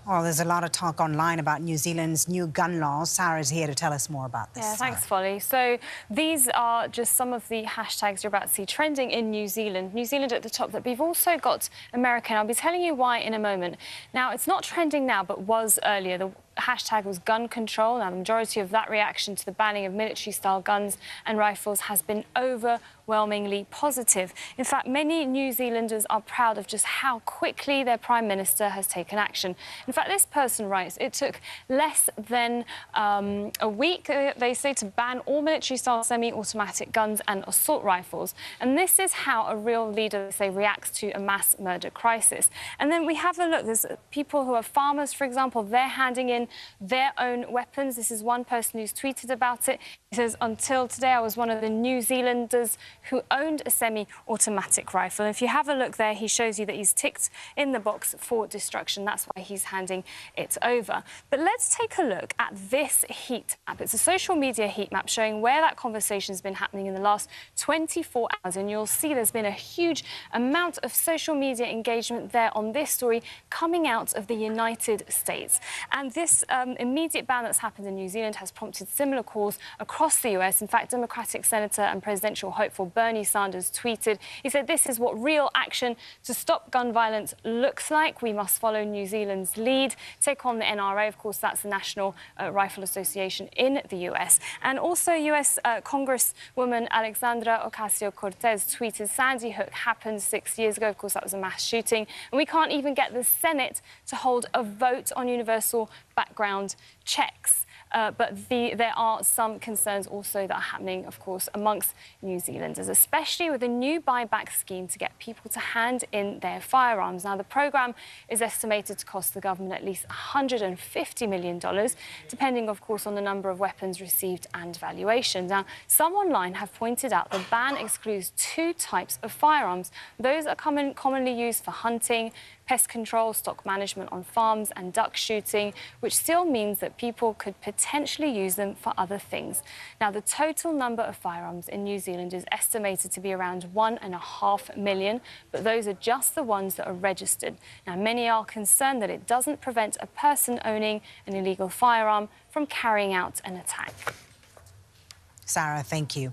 Well, there's a lot of talk online about New Zealand's new gun laws. Sarah's here to tell us more about this. Yeah, thanks, Folly. So these are just some of the hashtags you're about to see trending in New Zealand. New Zealand at the top, but we've also got America. I'll be telling you why in a moment. Now, it's not trending now, but was earlier. The hashtag was gun control. Now, the majority of that reaction to the banning of military-style guns and rifles has been overwhelmingly positive. In fact, many New Zealanders are proud of just how quickly their Prime Minister has taken action. In fact, this person writes, it took less than a week, they say, to ban all military-style semi-automatic guns and assault rifles. And this is how a real leader, they say, reacts to a mass murder crisis. And then we have a look. There's people who are farmers, for example, they're handing in their own weapons. This is one person who's tweeted about it. He says, until today, I was one of the New Zealanders who owned a semi-automatic rifle. And if you have a look there, he shows you that he's ticked in the box for destruction. That's why he's handing it over. But let's take a look at this heat map. It's a social media heat map showing where that conversation has been happening in the last 24 hours. And you'll see there's been a huge amount of social media engagement there on this story coming out of the United States. And this immediate ban that's happened in New Zealand has prompted similar calls across the US. In fact, Democratic Senator and presidential hopeful Bernie Sanders tweeted. He said, this is what real action to stop gun violence looks like. We must follow New Zealand's lead, take on the NRA. Of course, that's the National Rifle Association in the US. And also US Congresswoman Alexandra Ocasio-Cortez tweeted, Sandy Hook happened 6 years ago. Of course, that was a mass shooting. And we can't even get the Senate to hold a vote on universal background checks. But there are some concerns also that are happening, of course, amongst New Zealanders, especially with a new buyback scheme to get people to hand in their firearms. Now, the programme is estimated to cost the government at least $150 million, depending, of course, on the number of weapons received and valuations. Now, some online have pointed out the ban excludes two types of firearms. Those are commonly used for hunting, pest control, stock management on farms and duck shooting, which still means that people could potentially use them for other things. Now, the total number of firearms in New Zealand is estimated to be around 1.5 million, but those are just the ones that are registered. Now, many are concerned that it doesn't prevent a person owning an illegal firearm from carrying out an attack. Sarah, thank you.